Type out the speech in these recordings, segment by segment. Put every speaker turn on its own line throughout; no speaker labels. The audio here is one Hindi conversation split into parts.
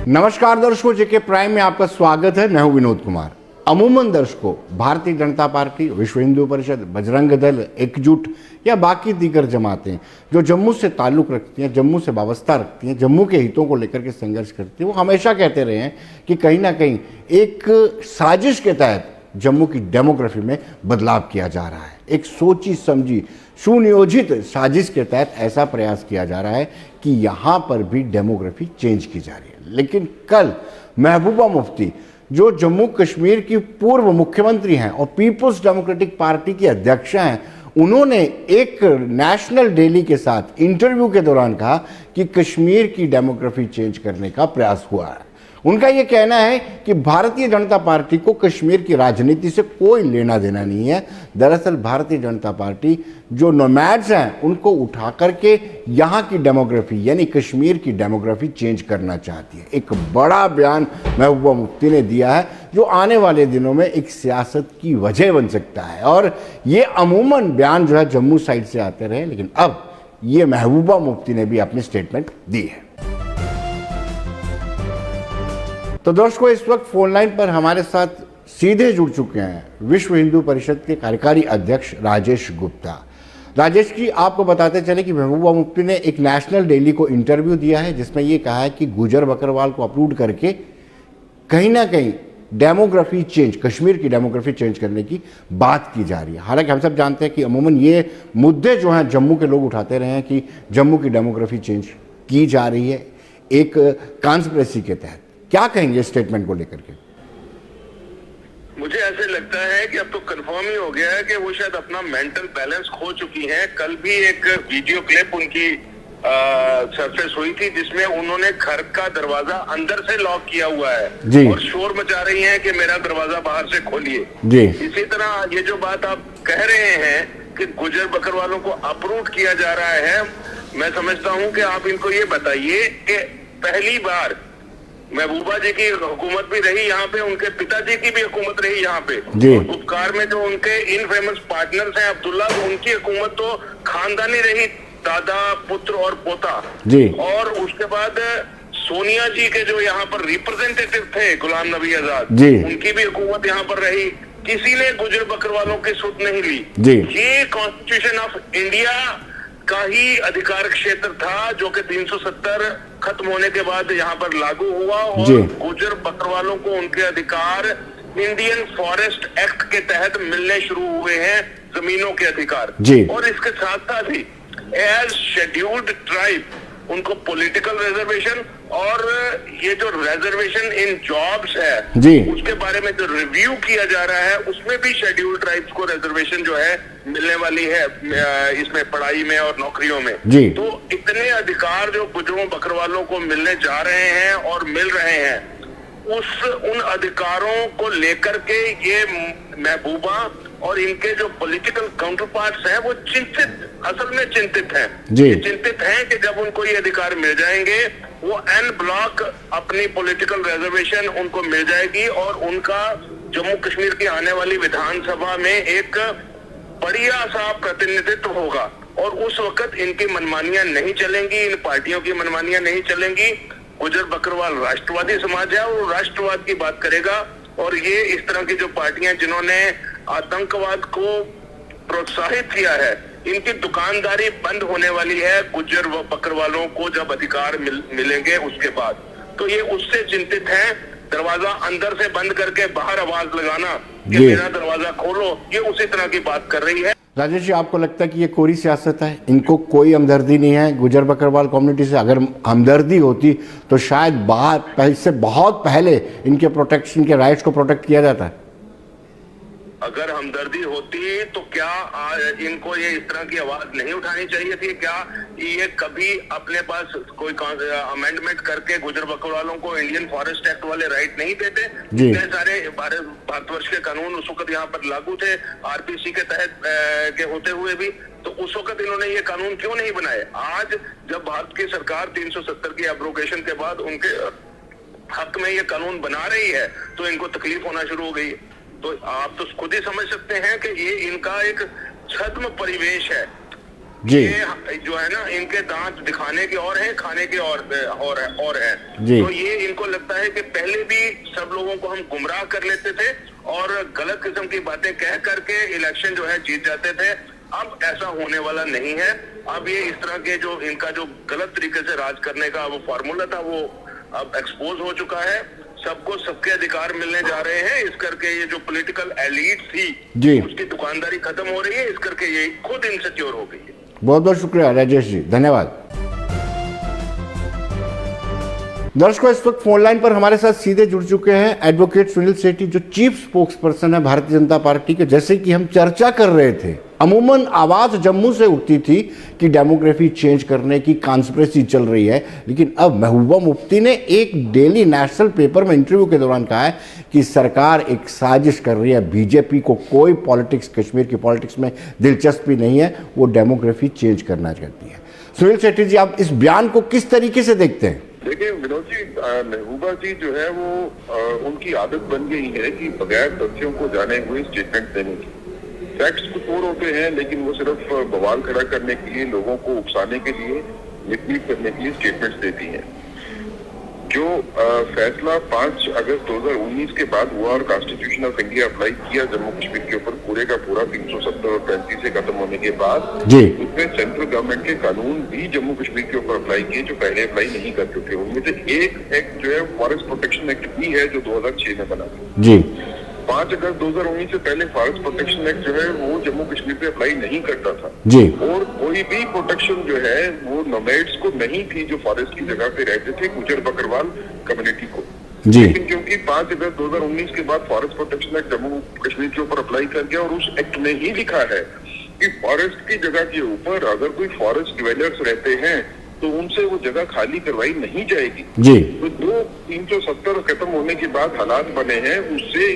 नमस्कार दर्शकों, जेके प्राइम में आपका स्वागत है। मैं हूं विनोद कुमार। अमूमन दर्शकों, भारतीय जनता पार्टी, विश्व हिंदू परिषद, बजरंग दल, एकजुट या बाकी दीगर जमातें जो जम्मू से ताल्लुक रखती हैं, जम्मू से वाबस्ता रखती हैं, जम्मू के हितों को लेकर के संघर्ष करती हैं, वो हमेशा कहते रहे हैं कि कहीं ना कहीं एक साजिश के तहत जम्मू की डेमोग्राफी में बदलाव किया जा रहा है। एक सोची समझी सुनियोजित साजिश के तहत ऐसा प्रयास किया जा रहा है कि यहाँ पर भी डेमोग्राफी चेंज की जा रही है। लेकिन कल महबूबा मुफ्ती, जो जम्मू कश्मीर की पूर्व मुख्यमंत्री हैं और पीपुल्स डेमोक्रेटिक पार्टी की अध्यक्ष हैं, उन्होंने एक नेशनल डेली के साथ इंटरव्यू के दौरान कहा कि कश्मीर की डेमोग्राफी चेंज करने का प्रयास हुआ है। उनका यह कहना है कि भारतीय जनता पार्टी को कश्मीर की राजनीति से कोई लेना देना नहीं है। दरअसल भारतीय जनता पार्टी जो नोमैड्स हैं उनको उठा करके यहाँ की डेमोग्राफी यानी कश्मीर की डेमोग्राफी चेंज करना चाहती है। एक बड़ा बयान महबूबा मुफ्ती ने दिया है जो आने वाले दिनों में एक सियासत की वजह बन सकता है। और ये अमूमन बयान जो है जम्मू साइड से आते रहे, लेकिन अब ये महबूबा मुफ्ती ने भी अपनी स्टेटमेंट दी है। तो दोस्तों, इस वक्त फोन लाइन पर हमारे साथ सीधे जुड़ चुके हैं विश्व हिंदू परिषद के कार्यकारी अध्यक्ष राजेश गुप्ता। राजेश जी, आपको बताते चले कि महबूबा मुफ्ती ने एक नेशनल डेली को इंटरव्यू दिया है जिसमें ये कहा है कि गुजर बकरवाल को अप्रूव करके कहीं ना कहीं डेमोग्राफी चेंज, कश्मीर की डेमोग्राफी चेंज करने की बात की जा रही है। हालांकि हम सब जानते हैं कि अमूमन ये मुद्दे जो हैं जम्मू के लोग उठाते रहे हैं कि जम्मू की डेमोग्राफी चेंज की जा रही है एक कॉन्स्पिरेसी के तहत। क्या कहेंगे स्टेटमेंट को लेकर के?
मुझे ऐसे लगता है कि अब तो कंफर्म ही हो गया है कि वो शायद अपना मेंटल बैलेंस खो चुकी हैं। कल भी एक वीडियो क्लिप उनकी सरफेस हुई थी जिसमें उन्होंने घर का दरवाजा अंदर से लॉक किया हुआ है और शोर मचा रही हैं कि मेरा दरवाजा बाहर से खोलिए। इसी तरह ये जो बात आप कह रहे हैं कि गुजर बकरवालों को अप्रूव किया जा रहा है, मैं समझता हूँ कि आप इनको ये बताइए कि पहली बार महबूबा जी की हुकूमत भी रही यहाँ पे, उनके पिताजी की भी हुकूमत रही यहाँ पे। उपकार में जो उनके इनफेमस पार्टनर्स हैं अब्दुल्ला, उनकी हुकूमत तो खानदानी रही, दादा, पुत्र और पोता। और उसके बाद सोनिया जी के जो यहाँ पर रिप्रेजेंटेटिव थे गुलाम नबी आजाद, उनकी भी हुकूमत यहाँ पर रही। किसी ने गुजर बकरवालों की सुध नहीं ली। ये कॉन्स्टिट्यूशन ऑफ इंडिया का ही अधिकार क्षेत्र था जो कि 370 खत्म होने के बाद यहाँ पर लागू हुआ और गुजर बकरवालों को उनके अधिकार इंडियन फॉरेस्ट एक्ट के तहत मिलने शुरू हुए हैं, जमीनों के अधिकार। और इसके साथ साथ ही एज शेड्यूल्ड ट्राइब उनको पॉलिटिकल रिजर्वेशन और ये जो रिजर्वेशन इन जॉब्स है उसके बारे में जो रिव्यू किया जा रहा है उसमें भी शेड्यूल्ड ट्राइब्स को रिजर्वेशन जो है मिलने वाली है इसमें पढ़ाई में और नौकरियों में। तो इतने अधिकार जो गुजरों बकरवालों को मिलने जा रहे हैं और मिल रहे हैं, उन अधिकारों को लेकर के ये महबूबा और इनके जो पॉलिटिकल काउंटर पार्ट्स हैं वो असल में चिंतित हैं। चिंतित हैं कि जब उनको ये अधिकार मिल जाएंगे वो एन ब्लॉक अपनी पॉलिटिकल रिजर्वेशन उनको मिल जाएगी और उनका जम्मू कश्मीर की आने वाली विधानसभा में एक बढ़िया सा प्रतिनिधित्व होगा। और उस वक्त इनकी मनमानियां नहीं चलेंगी, इन पार्टियों की मनमानियां नहीं चलेंगी। गुजर बकरवाल राष्ट्रवादी समाज है और राष्ट्रवाद की बात करेगा। और ये इस तरह की जो पार्टियां जिन्होंने आतंकवाद को प्रोत्साहित किया है, इनकी दुकानदारी बंद होने वाली है गुजर व बकरवालों को जब अधिकार मिलेंगे उसके बाद। तो ये उससे चिंतित हैं। दरवाजा अंदर से बंद करके बाहर आवाज लगाना कि मेरा दरवाजा खोलो, ये उसी तरह की बात कर रही है।
राजेश जी, आपको लगता है कि ये कोरी सियासत है? इनको कोई हमदर्दी नहीं है गुजर बकरवाल कम्युनिटी से? अगर हमदर्दी होती तो शायद इससे बहुत पहले इनके प्रोटेक्शन के राइट्स को प्रोटेक्ट किया जाता है।
अगर हमदर्दी होती तो क्या इनको ये इस तरह की आवाज नहीं उठानी चाहिए थी? क्या ये कभी अपने पास कोई अमेंडमेंट करके गुजर बकरवालों को इंडियन फॉरेस्ट एक्ट वाले राइट नहीं देते? इतने सारे भारतवर्ष के कानून उस वक्त यहाँ पर लागू थे आरपीसी के तहत के होते हुए भी, तो उस वक्त इन्होंने ये कानून क्यों नहीं बनाए? आज जब भारत की सरकार 370 की एब्रोगेशन के बाद उनके हक में ये कानून बना रही है तो इनको तकलीफ होना शुरू हो गई। तो आप तो खुद ही समझ सकते हैं कि ये इनका एक छद्म परिवेश है।
जी।
ये जो है ना, इनके दांत दिखाने के और हैं, खाने के और हैं।
जी।
तो ये इनको लगता है कि पहले भी सब लोगों को हम गुमराह कर लेते थे और गलत किस्म की बातें कह करके इलेक्शन जो है जीत जाते थे। अब ऐसा होने वाला नहीं है। अब ये इस तरह के जो इनका जो गलत तरीके से राज करने का वो फार्मूला था, वो अब एक्सपोज हो चुका है। सबको सबके अधिकार मिलने जा रहे हैं। इस करके ये जो पॉलिटिकल एलीट थी
जी।
उसकी दुकानदारी खत्म हो रही है। इस करके ये खुद इनसिक्योर हो गई है।
बहुत बहुत शुक्रिया राजेश जी, धन्यवाद। दर्शकों, इस वक्त फोन लाइन पर हमारे साथ सीधे जुड़ चुके हैं एडवोकेट सुनील सेठी, जो चीफ स्पोक्स पर्सन है भारतीय जनता पार्टी के। जैसे कि हम चर्चा कर रहे थे, अमूमन आवाज जम्मू से उठती थी कि डेमोग्राफी चेंज करने की कॉन्स्पिरेसी चल रही है, लेकिन अब महबूबा मुफ्ती ने एक डेली नेशनल पेपर में इंटरव्यू के दौरान कहा है कि सरकार एक साजिश कर रही है। बीजेपी को कोई पॉलिटिक्स, कश्मीर की पॉलिटिक्स में दिलचस्पी नहीं है, वो डेमोग्राफी चेंज करना चाहती है। सुनील सेठी जी, आप इस बयान को किस तरीके से देखते हैं?
देखिए विनोद जी, महबूबा जी जो है वो उनकी आदत बन गई है कि बगैर तथ्यों को जाने हुए स्टेटमेंट देने की। फैक्ट्स कुछ और होते हैं, लेकिन वो सिर्फ बवाल खड़ा करने के लिए, लोगों को उकसाने के लिए, मिसलीड करने के लिए स्टेटमेंट्स देती हैं। जो फैसला 5 अगस्त 2019 के बाद हुआ और कॉन्स्टिट्यूशन ऑफ इंडिया अप्लाई किया जम्मू कश्मीर के ऊपर, पूरे का पूरा 370 और 35 से खत्म होने के बाद
जी,
उसमें सेंट्रल गवर्नमेंट के कानून भी जम्मू कश्मीर के ऊपर अप्लाई किए जो पहले अप्लाई नहीं कर चुके। उनमें से एक एक्ट जो है फॉरेस्ट प्रोटेक्शन एक्ट भी है जो 2006 में बना था।
जी।
5 अगस्त 2019 से पहले फॉरेस्ट प्रोटेक्शन एक्ट जो है वो जम्मू कश्मीर पे अप्लाई नहीं करता था।
जी।
और कोई भी प्रोटेक्शन जो है वो नोमैड्स को नहीं थी जो फॉरेस्ट की जगह पे रहते थे, गुजर बकरवाल कम्युनिटी को।
जी।
लेकिन क्योंकि 5 अगस्त 2019 के बाद forest protection act Jammu Kashmir के ऊपर अप्लाई कर गया और उस एक्ट में ही लिखा है कि फॉरेस्ट की जगह के ऊपर अगर कोई फॉरेस्ट डिवेलपर्स रहते हैं तो उनसे वो जगह खाली करवाई नहीं जाएगी।
जी।
तो जो 370 खत्म होने के बाद हालात बने हैं, उससे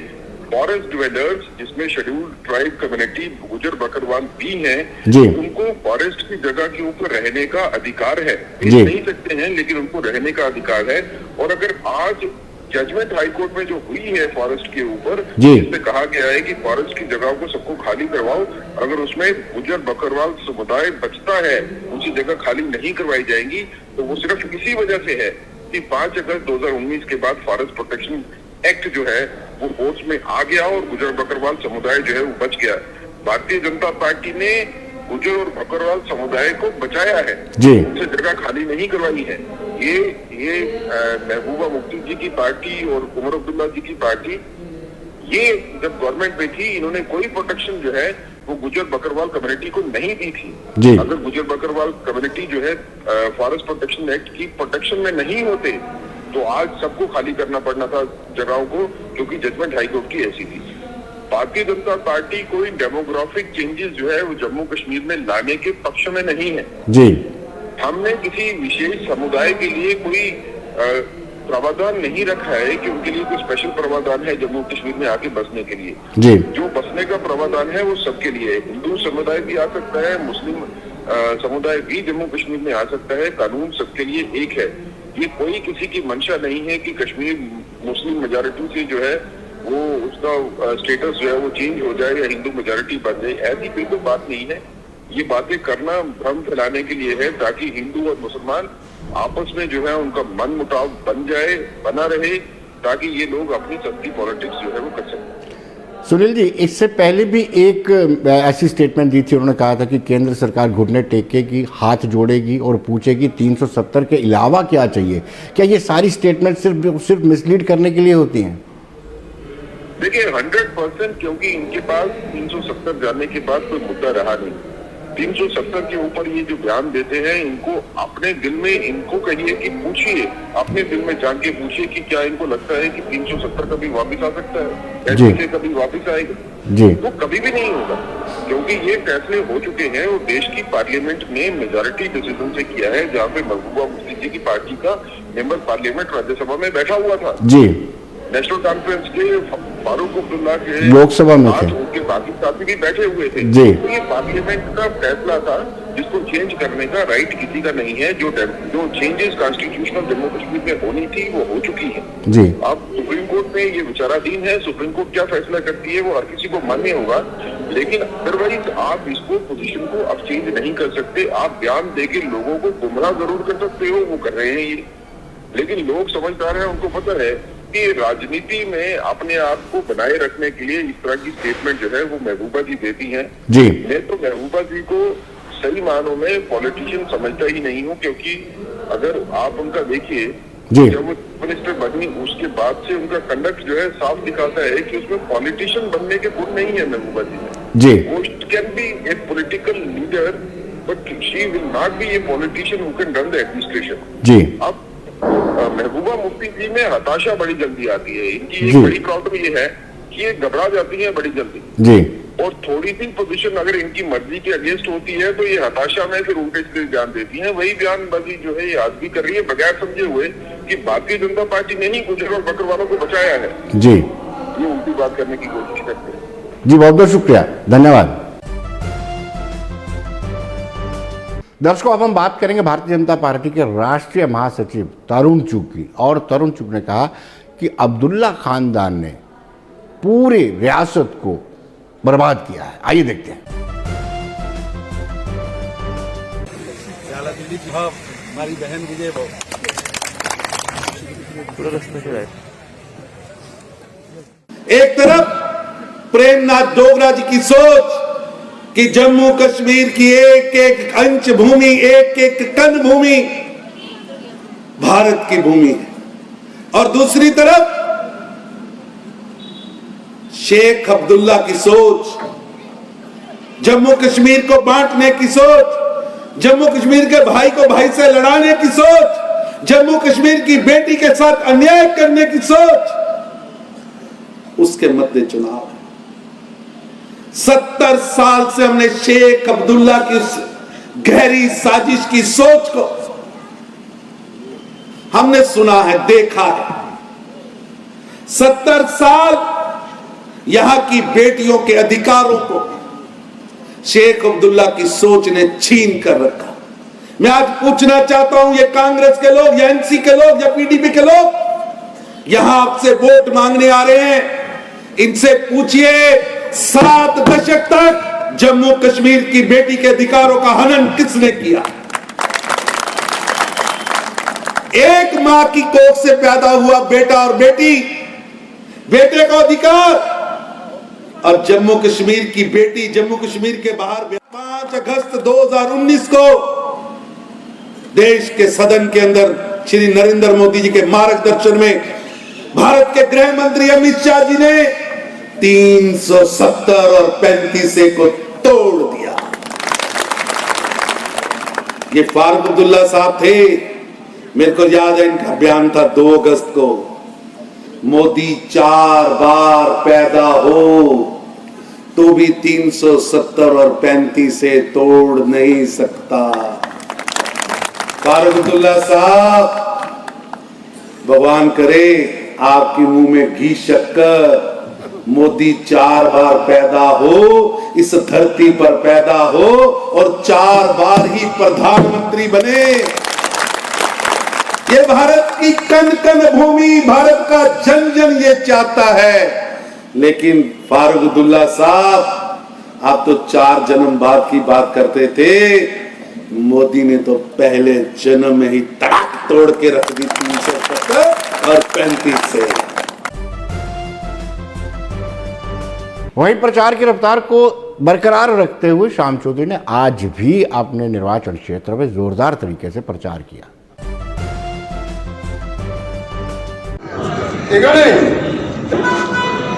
फॉरेस्ट डिवेलपर्स, जिसमें शेड्यूल्ड ट्राइब कम्युनिटी गुजर बकरवाल भी हैं,
जी।
उनको फॉरेस्ट की जगह के ऊपर रहने का अधिकार है।
जी।
नहीं सकते हैं, लेकिन उनको रहने का अधिकार है। और अगर आज जजमेंट हाई कोर्ट में जो हुई है फॉरेस्ट के ऊपर, जिसमें कहा गया है कि फॉरेस्ट की जगहों को सबको खाली करवाओ, अगर उसमें गुजर बकरवाल समुदाय बचता है, उनकी जगह खाली नहीं करवाई जाएंगी, तो वो सिर्फ इसी वजह से है कि 5 अगस्त 2019 के बाद फॉरेस्ट प्रोटेक्शन एक्ट जो है वो फोर्स में आ गया और गुजर बकरवाल समुदाय जो है वो बच गया। भारतीय जनता पार्टी ने गुजर और बकरवाल समुदाय को बचाया है, उनसे जगह खाली नहीं करवाई है। ये महबूबा मुफ्ती जी की पार्टी और उमर अब्दुल्ला जी की पार्टी, ये जब गवर्नमेंट में थी, इन्होंने कोई प्रोटेक्शन जो है वो गुजर बकरवाल कम्युनिटी को नहीं दी थी। अगर गुजर बकरवाल कम्युनिटी जो है फॉरेस्ट प्रोटेक्शन एक्ट की प्रोटेक्शन में नहीं होते तो आज सबको खाली करना पड़ना था जगहों को, क्योंकि जजमेंट हाईकोर्ट की ऐसी थी। भारतीय जनता पार्टी कोई डेमोग्राफिक चेंजेस जो है वो जम्मू कश्मीर में लाने के पक्ष में नहीं है। जी। हमने किसी विशेष समुदाय के लिए कोई प्रावधान नहीं रखा है कि उनके लिए कोई स्पेशल प्रावधान है जम्मू कश्मीर में आके बसने के लिए। जी। जो बसने का प्रावधान है वो सबके लिए है। हिंदू समुदाय भी आ सकता है, मुस्लिम समुदाय भी जम्मू कश्मीर में आ सकता है। कानून सबके लिए एक है। ये कोई किसी की मंशा नहीं है कि कश्मीर मुस्लिम मेजॉरिटी से जो है वो उसका स्टेटस जो है वो चेंज हो जाए या हिंदू मेजॉरिटी बन जाए। ऐसी बिल्कुल बात नहीं है। ये बातें करना भ्रम फैलाने के लिए है ताकि हिंदू और मुसलमान आपस में जो है उनका मन मुटाव बना रहे, ताकि ये लोग अपनी सस्ती पॉलिटिक्स जो है वो कर सकें।
सुनील जी, इससे पहले भी एक ऐसी स्टेटमेंट दी थी, उन्होंने कहा था कि केंद्र सरकार घुटने टेकेगी, हाथ जोड़ेगी और पूछेगी 370 के अलावा क्या चाहिए। क्या ये सारी स्टेटमेंट सिर्फ मिसलीड करने के लिए होती हैं?
देखिए 100%, क्योंकि इनके पास 370 जाने के बाद कोई मुद्दा रहा नहीं। 370 के ऊपर ये जो बयान देते हैं, इनको अपने दिल में इनको कहिए कि पूछिए, अपने दिल में जान के पूछिए कि क्या इनको लगता है कि 370 कभी वापस आ सकता है, ऐसे कभी वापस आएगा? जी। वो कभी भी नहीं होगा, क्योंकि ये फैसले हो चुके हैं और देश की पार्लियामेंट ने मेजॉरिटी डिसीजन से किया है, जहाँ पे महबूबा मुफ्ती जी की पार्टी का मेंबर पार्लियामेंट राज्यसभा में बैठा हुआ था। जी। नेशनल कॉन्फ्रेंस के फारूक अब्दुल्ला के
लोकसभा में थे।
उनके बाकी साथी भी बैठे हुए थे।
जी।
तो ये पार्लियामेंट का फैसला था जिसको चेंज करने का राइट किसी का नहीं है। जो चेंजेस कॉन्स्टिट्यूशनल जम्मू कश्मीर में होनी थी वो हो चुकी है।
जी।
अब सुप्रीम कोर्ट में ये विचाराधीन है, सुप्रीम कोर्ट क्या फैसला करती है वो हर किसी को मान्य होगा, लेकिन अदरवाइज आप इसको पोजीशन को अब चेंज नहीं कर सकते। आप बयान देके लोगों को गुमराह जरूर कर सकते हो, वो कर रहे हैं ये, लेकिन लोग समझदार हैं, उनको पता है कि राजनीति में अपने आप को बनाए रखने के लिए इस तरह की स्टेटमेंट जो है वो महबूबा जी देती हैं।
जी।
मैं तो महबूबा जी को सही मानों में पॉलिटिशियन समझता ही नहीं हूँ, क्योंकि अगर आप उनका देखिए जब वो मिनिस्टर बनी उसके बाद से उनका कंडक्ट जो है साफ दिखाता है कि उसमें पॉलिटिशियन बनने के गुण नहीं है महबूबा जी में।
जी।
वो can be a political leader but she will not be a politician who can run the administration.
जी।
अब महबूबा मुफ्ती जी में हताशा बड़ी जल्दी आती है। इनकी एक बड़ी प्रॉब्लम ये है कि ये घबरा जाती है बड़ी जल्दी।
जी। और
थोड़ी सी पोजीशन अगर इनकी मर्जी के अगेंस्ट होती है तो ये हताशा में फिर उल्टे सीधे बयान देती हैं। वही बयानबाजी जो है ये आज भी कर रही है, बगैर समझे हुए कि भारतीय जनता पार्टी ने ही गुजर और बकर वालों को बचाया है।
जी।
ये उल्टी बात करने की कोशिश करते हैं।
जी, बहुत बहुत शुक्रिया, धन्यवाद। दर्शकों, अब हम बात करेंगे भारतीय जनता पार्टी के राष्ट्रीय महासचिव तरुण चुग की। और तरुण चुग ने कहा कि अब्दुल्ला खानदान ने पूरी रियासत को बर्बाद किया है। आइए देखते हैं।
हमारी बहन विजय
एक तरफ प्रेमनाथ डोगरा जी की सोच कि जम्मू कश्मीर की एक एक अंश भूमि, एक एक कण भूमि भारत की भूमि है, और दूसरी तरफ शेख अब्दुल्ला की सोच, जम्मू कश्मीर को बांटने की सोच, जम्मू कश्मीर के भाई को भाई से लड़ाने की सोच, जम्मू कश्मीर की बेटी के साथ अन्याय करने की सोच, उसके मध्य चुनाव है। 70 साल से हमने शेख अब्दुल्ला की उस गहरी साजिश की सोच को हमने सुना है, देखा है। 70 साल यहां की बेटियों के अधिकारों को शेख अब्दुल्ला की सोच ने छीन कर रखा। मैं आज पूछना चाहता हूं, ये कांग्रेस के लोग या एनसी के लोग या पीडीपी के लोग यहां आपसे वोट मांगने आ रहे हैं, इनसे पूछिए 7 दशक तक जम्मू कश्मीर की बेटी के अधिकारों का हनन किसने किया? एक मां की कोख से पैदा हुआ बेटा और बेटी, बेटे का अधिकार, और जम्मू कश्मीर की बेटी जम्मू कश्मीर के बाहर 5 अगस्त 2019 को देश के सदन के अंदर श्री नरेंद्र मोदी जी के मार्गदर्शन में भारत के गृह मंत्री अमित शाह जी ने 370 और 35 को तोड़ दिया। ये फारूक अब्दुल्ला साहब थे, मेरे को याद है इनका बयान था 2 अगस्त को, मोदी 4 बार पैदा हो तो भी 370 और 35 से तोड़ नहीं सकता। फारूक अब्दुल्ला साहब, भगवान करे आपके मुंह में घी शक्कर, मोदी 4 बार पैदा हो, इस धरती पर पैदा हो और 4 बार ही प्रधानमंत्री बने। ये भारत की कण कण भूमि, भारत का जन जन ये चाहता है। लेकिन फारूक अब्दुल्ला साहब, आप तो 4 जन्म बाद की बात करते थे, मोदी ने तो पहले जन्म में ही तड़ाक तोड़ के रख दी 370 और 35 से।
वहीं प्रचार की रफ्तार को बरकरार रखते हुए श्याम चौधरी ने आज भी अपने निर्वाचन क्षेत्र में जोरदार तरीके से प्रचार किया।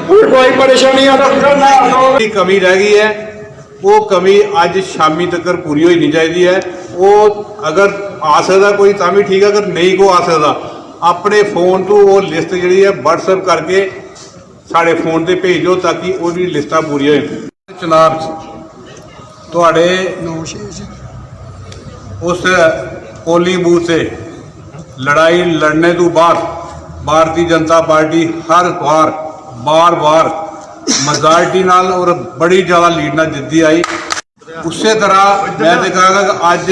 कोई परेशानी की कमी रह गई है, वो कमी आज शामी तक पूरी हो नहीं चाहिए है। वो अगर आ सकता कोई तामी ठीक है, अगर नहीं को आ सकता अपने फोन तो वो लिस्ट जी है व्हाट्सएप करके साढ़े फोन से भेज दो ताकि वो लिस्टा पूरी हो। चुनाव थोड़े उस पोलिंग बूथ से लड़ाई लड़ने तो बाद भारतीय जनता पार्टी हर बार बार मेजॉरिटी नाल और बड़ी ज़्यादा लीड नाल जिद्दी आई। उसे तरह मैं तो कहांगा कि अज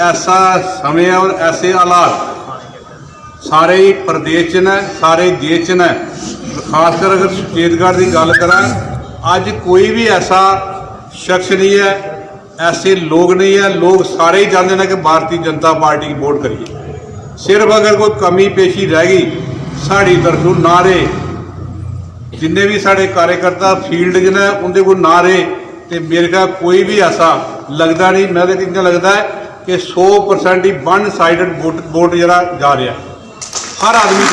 ऐसा समय है और ऐसे हालात सारे ही प्रदेश च ने, सारे देश च ने। खासकर अगर सुचेतगढ़ की गल करा, अज कोई भी ऐसा शख्स नहीं है, ऐसे लोग नहीं है, लोग सारे ही चाहते हैं कि भारतीय जनता पार्टी की वोट करिए। सिर्फ अगर कोई कमी पेशी रह गई साड़ी तरफों नारे, जिन्ने भी साढ़े कार्यकर्ता फील्ड च ने उनके कोल नारे, तो मेरे ख्याल कोई भी ऐसा लगता नहीं, मैं तो इतना लगता है कि 100% ही वन साइडेड वोट जरा जा रहा है। हर आदमी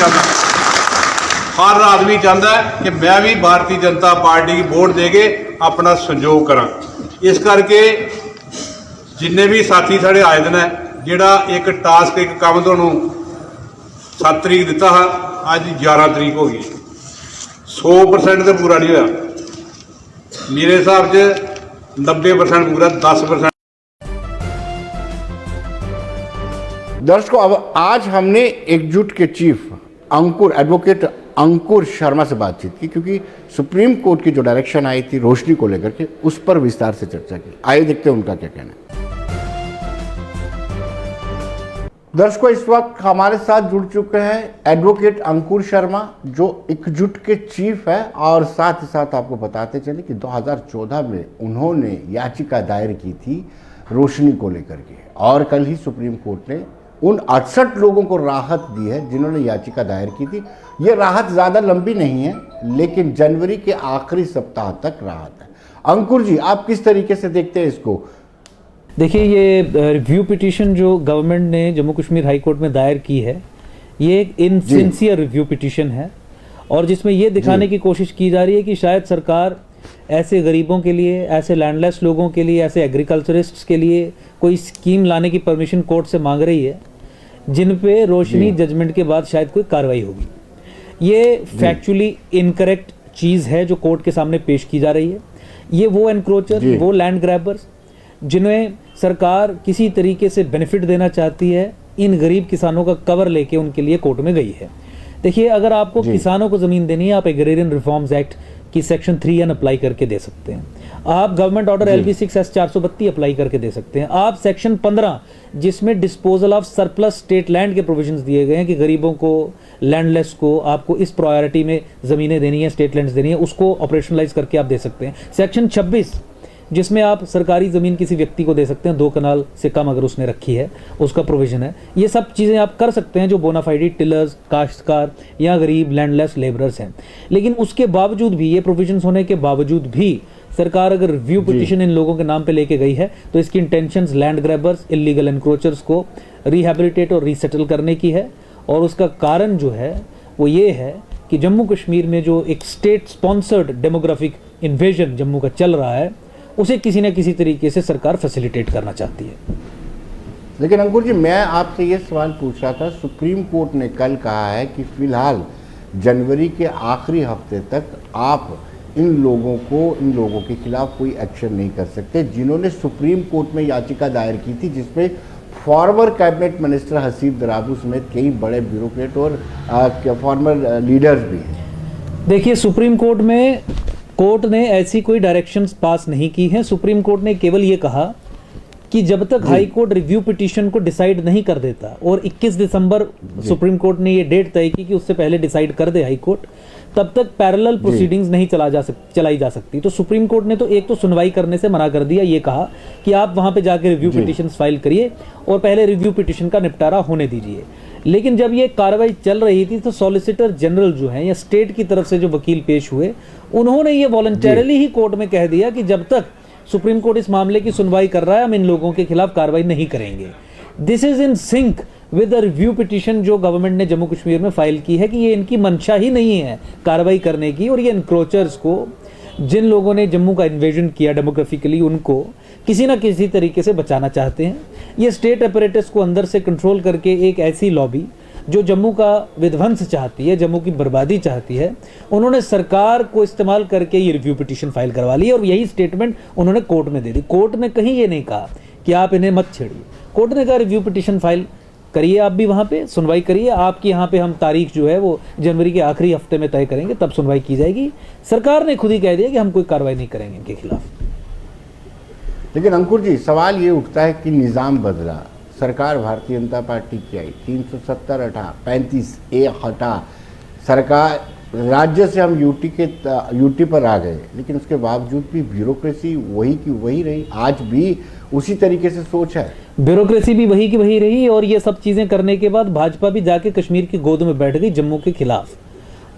चाहता है कि मैं भी भारतीय जनता पार्टी की वोट दे के अपना संयोग करा। इस करके जिन्ने भी साथी साढ़े आए दिन है, जिहड़ा एक टास्क एक काम तुहानूं 7 तरीक दिता है, अज 11 तरीक हो गई। 100% तो पूरा नहीं होया, मेरे हिसाब से 90% पूरा, 10%।
दर्शकों, अब आज हमने एकजुट के चीफ एडवोकेट अंकुर शर्मा से बातचीत की, क्योंकि सुप्रीम कोर्ट की जो डायरेक्शन आई थी रोशनी को लेकर के, उस पर विस्तार से चर्चा की। आइए देखते हैं उनका क्या कहना है। दर्शकों, इस वक्त हमारे साथ जुड़ चुके हैं एडवोकेट अंकुर शर्मा, जो एकजुट के चीफ है, और साथ ही साथ आपको बताते चले कि 2014 में उन्होंने याचिका दायर की थी रोशनी को लेकर के, और कल ही सुप्रीम कोर्ट ने उन 68 लोगों को राहत दी है जिन्होंने याचिका दायर की थी। ये राहत ज़्यादा लंबी नहीं है, लेकिन जनवरी के आखिरी सप्ताह तक राहत है। अंकुर जी, आप किस तरीके से देखते हैं इसको?
देखिए, ये रिव्यू पिटीशन जो गवर्नमेंट ने जम्मू कश्मीर हाई कोर्ट में दायर की है, ये एक इनसिंसियर रिव्यू पिटीशन है, और जिसमें ये दिखाने की कोशिश की जा रही है कि शायद सरकार ऐसे गरीबों के लिए, ऐसे लैंडलेस लोगों के लिए, ऐसे एग्रीकल्चरिस्ट्स के लिए कोई स्कीम लाने की परमिशन कोर्ट से मांग रही है, जिन पे रोशनी जजमेंट के बाद शायद कोई कार्रवाई होगी। ये फैक्चुअली इनकरेक्ट चीज़ है जो कोर्ट के सामने पेश की जा रही है। ये वो एनक्रोचर, वो लैंड ग्रैबर्स जिन्हें सरकार किसी तरीके से बेनिफिट देना चाहती है, इन गरीब किसानों का कवर लेके उनके लिए कोर्ट में गई है। देखिए, अगर आपको किसानों को ज़मीन देनी है, आप एग्रेरियन रिफॉर्म्स एक्ट की सेक्शन 3N अप्लाई करके दे सकते हैं। आप गवर्नमेंट ऑर्डर LB6S 432 अप्लाई करके दे सकते हैं। आप सेक्शन 15 जिसमें disposal of surplus state land के प्रोविजंस दिए गए हैं कि गरीबों को, लैंडलेस को आपको इस प्रायोरिटी में ज़मीनें देनी है, स्टेट लैंड्स देनी है, उसको ऑपरेशनलाइज करके आप दे सकते हैं। सेक्शन 26 जिसमें आप सरकारी ज़मीन किसी व्यक्ति को दे सकते हैं, 2 कनाल से कम अगर उसने रखी है, उसका प्रोविज़न है। ये सब चीज़ें आप कर सकते हैं जो बोनाफाइड टिलर्स, काश्तकार या गरीब लैंडलेस लेबरर्स हैं। लेकिन उसके बावजूद भी, ये प्रोविजंस होने के बावजूद भी, सरकार अगर रिव्यू पिटीशन इन लोगों के नाम पे लेके गई है, तो इसकी intentions land grabbers, illegal encroachers को रिहैबिलिटेट और रीसेटल करने की है। और उसका कारण जो है वो ये है कि जम्मू कश्मीर में जो एक state sponsored demographic invasion Jammu का चल रहा है, उसे किसी न किसी तरीके से सरकार फैसिलिटेट करना चाहती है।
लेकिन अंकुर जी, मैं आपसे ये सवाल पूछ रहा था, सुप्रीम कोर्ट ने कल कहा है कि फिलहाल जनवरी के आखिरी हफ्ते तक आप इन लोगों के खिलाफ कोई एक्शन नहीं कर सकते जिन्होंने सुप्रीम कोर्ट में याचिका दायर की थी, जिसमें फॉर्मर कैबिनेट मिनिस्टर हसीब दराबू समेत कई बड़े ब्यूरोक्रेट और फॉर्मर लीडर्स भी हैं।
देखिए, सुप्रीम कोर्ट में कोर्ट ने ऐसी कोई डायरेक्शंस पास नहीं की हैं। सुप्रीम कोर्ट ने केवल ये कहा कि जब तक हाई कोर्ट रिव्यू पिटीशन को डिसाइड नहीं कर देता, और 21 दिसंबर सुप्रीम कोर्ट ने ये डेट तय की कि उससे पहले डिसाइड कर दे हाई कोर्ट, तब तक पैरेलल प्रोसीडिंग्स नहीं चलाई जा सकती। तो सुप्रीम कोर्ट ने तो एक तो सुनवाई करने से मना कर दिया, ये कहा कि आप वहां पे जाके रिव्यू पिटीशन फाइल करिए और पहले रिव्यू पिटीशन का निपटारा होने दीजिए। लेकिन जब ये कार्रवाई चल रही थी तो सॉलिसिटर जनरल जो है या स्टेट की तरफ से जो वकील पेश हुए, उन्होंने ये वॉलंटरली ही कोर्ट में कह दिया कि जब तक सुप्रीम कोर्ट इस मामले की सुनवाई कर रहा है, हम इन लोगों के खिलाफ कार्रवाई नहीं करेंगे। This is in sync with the review petition जो गवर्नमेंट ने जम्मू कश्मीर में फाइल की है कि ये इनकी मंशा ही नहीं है कार्रवाई करने की, और ये एनक्रोचर्स को, जिन लोगों ने जम्मू का इन्वेजन किया डेमोग्राफिकली, उनको किसी ना किसी तरीके से बचाना चाहते हैं। ये स्टेट अपरेटस को अंदर से कंट्रोल करके एक ऐसी लॉबी जो जम्मू का विध्वंस चाहती है, जम्मू की बर्बादी चाहती है, उन्होंने सरकार को इस्तेमाल करके ये रिव्यू पिटीशन फाइल करवा ली, और यही स्टेटमेंट उन्होंने कोर्ट में दे दी। कोर्ट ने कहीं ये नहीं कहा कि आप इन्हें मत छेड़िए। कोर्ट ने कहा रिव्यू पिटीशन फाइल करिए, आप भी वहाँ पे सुनवाई करिए। आपकी यहाँ पे हम तारीख जो है वो जनवरी के आखिरी हफ्ते में तय करेंगे, तब सुनवाई की जाएगी। सरकार ने खुद ही कह दिया कि हम कोई कार्रवाई नहीं करेंगे इनके खिलाफ।
लेकिन अंकुर जी, सवाल ये उठता है कि निज़ाम बदला, सरकार भारतीय जनता पार्टी की आई, 370 हटा, 35 ए हटा, सरकार राज्य से हम यूटी पर आ गए, लेकिन उसके बावजूद भी ब्यूरोक्रेसी वही की वही रही, आज भी उसी तरीके से सोच है।
ब्यूरोक्रेसी भी वही की वही रही, और ये सब चीज़ें करने के बाद भाजपा भी जाके कश्मीर की गोद में बैठ गई जम्मू के खिलाफ।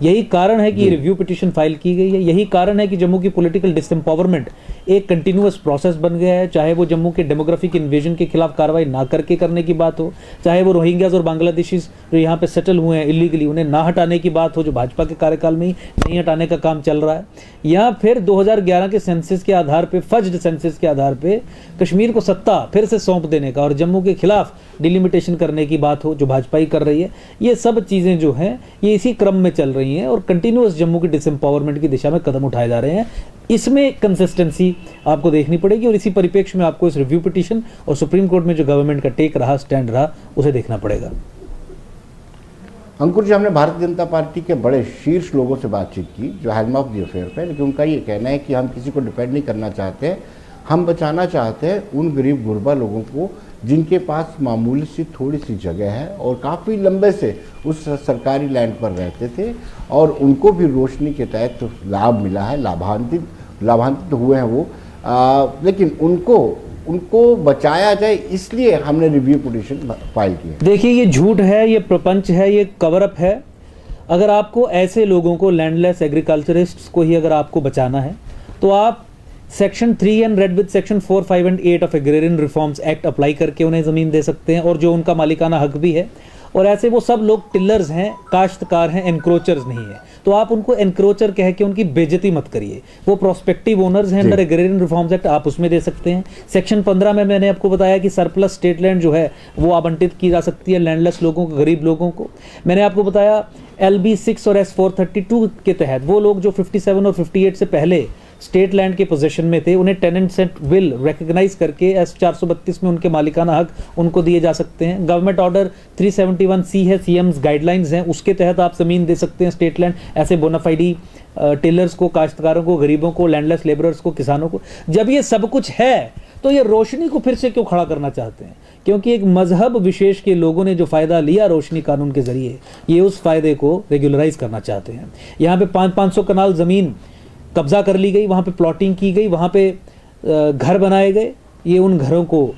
यही कारण है कि ये रिव्यू पिटीशन फाइल की गई है। यही कारण है कि जम्मू की पॉलिटिकल डिसएम्पावरमेंट एक कंटिन्यूअस प्रोसेस बन गया है। चाहे वो जम्मू के डेमोग्राफिक इन्वेजन के खिलाफ कार्रवाई ना करके करने की बात हो, चाहे वो रोहिंग्याज और बांग्लादेशीज जो यहाँ पे सेटल हुए हैं इलीगली, उन्हें ना हटाने की बात हो, जो भाजपा के कार्यकाल में ही नहीं हटाने का काम चल रहा है, या फिर 2011 के सेंसस के आधार पर, फज्ड सेंसस के आधार पर कश्मीर को सत्ता फिर से सौंप देने का और जम्मू के खिलाफ डिलिमिटेशन करने की बात हो, जो भाजपा ही कर रही है। ये सब चीज़ें जो हैं ये इसी क्रम में चल रही हैं और कंटिन्यूअस जम्मू की डिसएम्पावरमेंट की दिशा में कदम उठाए जा रहे हैं। इसमें कंसिस्टेंसी आपको देखनी पड़ेगी और इसी परिप्रेक्ष्य में आपको इस रिव्यू पिटीशन और सुप्रीम कोर्ट में जो गवर्नमेंट का टेक रहा, स्टैंड रहा, उसे देखना पड़ेगा।
अंकुर जी, हमने भारतीय जनता पार्टी के बड़े शीर्ष लोगों से बातचीत की जो हेड ऑफ द अफेयर पे, लेकिन उनका ये कहना है कि हम किसी को डिपेंड नहीं करना चाहते, हम बचाना चाहते हैं उन गरीब गुरबा लोगों को जिनके पास मामूली सी थोड़ी सी जगह है और काफ़ी लंबे से उस सरकारी लैंड पर रहते थे और उनको भी रोशनी के तहत तो लाभ मिला है, लाभान्वित हुए हैं वो, लेकिन उनको बचाया जाए, इसलिए हमने रिव्यू पिटीशन फाइल की है।
देखिए, ये झूठ है, ये प्रपंच है, ये कवर अप है। अगर आपको ऐसे लोगों को, लैंडलेस एग्रीकल्चरिस्ट्स को ही अगर आपको बचाना है तो आप section 3 and read with section 4, 5 and 8 of agrarian reforms act apply करके उन्हें ज़मीन दे सकते हैं, और जो उनका मालिकाना हक भी है। और ऐसे वो सब लोग टिलर्स हैं, काश्तकार हैं, एनक्रोचर्स नहीं है, तो आप उनको एनक्रोचर कह के उनकी बेइज्जती मत करिए। वो प्रोस्पेक्टिव ओनर्स हैं अंडर एग्रेरियन रिफॉर्म्स एक्ट, आप उसमें दे सकते हैं। सेक्शन 15 में मैंने आपको बताया कि सरप्लस स्टेट लैंड जो है वो आवंटित की जा सकती है लैंडलेस लोगों को, गरीब लोगों को। मैंने आपको बताया LB 6 और S432 के तहत वो लोग जो 57 और 58 से पहले स्टेट लैंड के पोजीशन में थे, उन्हें टेनेंट्स एट विल रिकॉग्नाइज करके S432 में उनके मालिकाना हक उनको दिए जा सकते हैं। गवर्नमेंट ऑर्डर 371C है, CM's गाइडलाइंस हैं, उसके तहत आप ज़मीन दे सकते हैं स्टेट लैंड ऐसे बोनाफाइडी टेलर्स को, काश्तकारों को, गरीबों को, लैंडलेस लेबरर्स को, किसानों को। जब ये सब कुछ है तो ये रोशनी को फिर से क्यों खड़ा करना चाहते हैं? क्योंकि एक मजहब विशेष के लोगों ने जो फ़ायदा लिया रोशनी कानून के ज़रिए, ये उस फ़ायदे को रेगुलराइज करना चाहते हैं। यहाँ पे 500 कनाल ज़मीन कब्जा कर ली गई, वहाँ पे प्लॉटिंग की गई, वहाँ पे घर बनाए गए, ये उन घरों को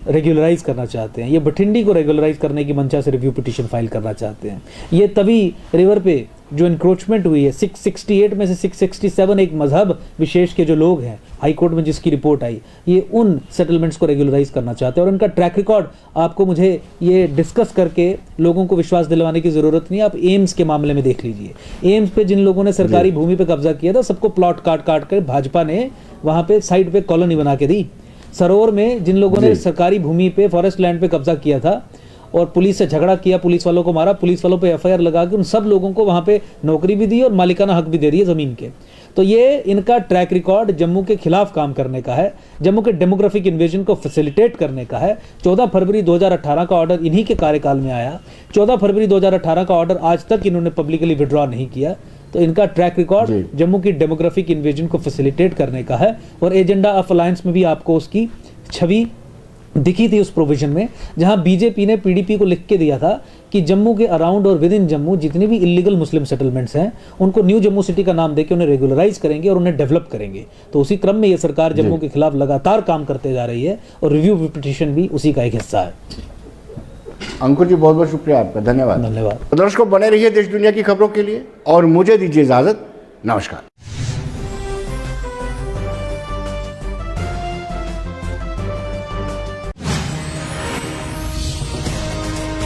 रेगुलराइज करना चाहते हैं। ये बठिंडी को रेगुलराइज करने की मंशा से रिव्यू पिटीशन फाइल करना चाहते हैं। ये तभी रिवर पे जो इंक्रोचमेंट हुई है 668 में से 667 एक मजहब विशेष के जो लोग हैं, हाई कोर्ट में जिसकी रिपोर्ट आई, ये उन सेटलमेंट्स को रेगुलराइज करना चाहते हैं। और उनका ट्रैक रिकॉर्ड आपको, मुझे ये डिस्कस करके लोगों को विश्वास दिलवाने की ज़रूरत नहीं है। आप एम्स के मामले में देख लीजिए, एम्स पे जिन लोगों ने सरकारी भूमि पे कब्जा किया था, सबको प्लॉट काट कर भाजपा ने वहाँ पे साइड पे कॉलोनी बना के दी। सरोवर में जिन लोगों ने सरकारी भूमि पे, फॉरेस्ट लैंड पे कब्जा किया था और पुलिस से झगड़ा किया, पुलिस वालों को मारा, पुलिस वालों पे FIR लगा के उन सब लोगों को वहाँ पे नौकरी भी दी और मालिकाना हक भी दे दिए ज़मीन के। तो ये इनका ट्रैक रिकॉर्ड जम्मू के खिलाफ काम करने का है, जम्मू के डेमोग्राफिक इन्वेजन को फैसिलिटेट करने का है। 14 फरवरी 2018 का ऑर्डर इन्हीं के कार्यकाल में आया। 14 फरवरी 2018 का ऑर्डर आज तक इन्होंने पब्लिकली विड्रॉ नहीं किया। तो इनका ट्रैक रिकॉर्ड जम्मू की डेमोग्राफिक इन्वेजन को फैसिलिटेट करने का है। और एजेंडा ऑफ अलायंस में भी आपको उसकी छवि दिखी थी उस प्रोविजन में, जहां बीजेपी ने PDP को लिख के दिया था कि जम्मू के अराउंड और विद इन जम्मू जितनी भी इलीगल मुस्लिम सेटलमेंट्स हैं उनको न्यू जम्मू सिटी का नाम देकर उन्हें रेगुलराइज करेंगे और उन्हें डेवलप करेंगे। तो उसी क्रम में ये सरकार जम्मू के खिलाफ लगातार काम करते जा रही है और रिव्यू पिटीशन भी उसी का एक हिस्सा है।
अंकुर जी, बहुत बहुत शुक्रिया आपका, धन्यवाद।
धन्यवाद।
दर्शकों, बने रहिए देश दुनिया की खबरों के लिए और मुझे दीजिए इजाजत। नमस्कार।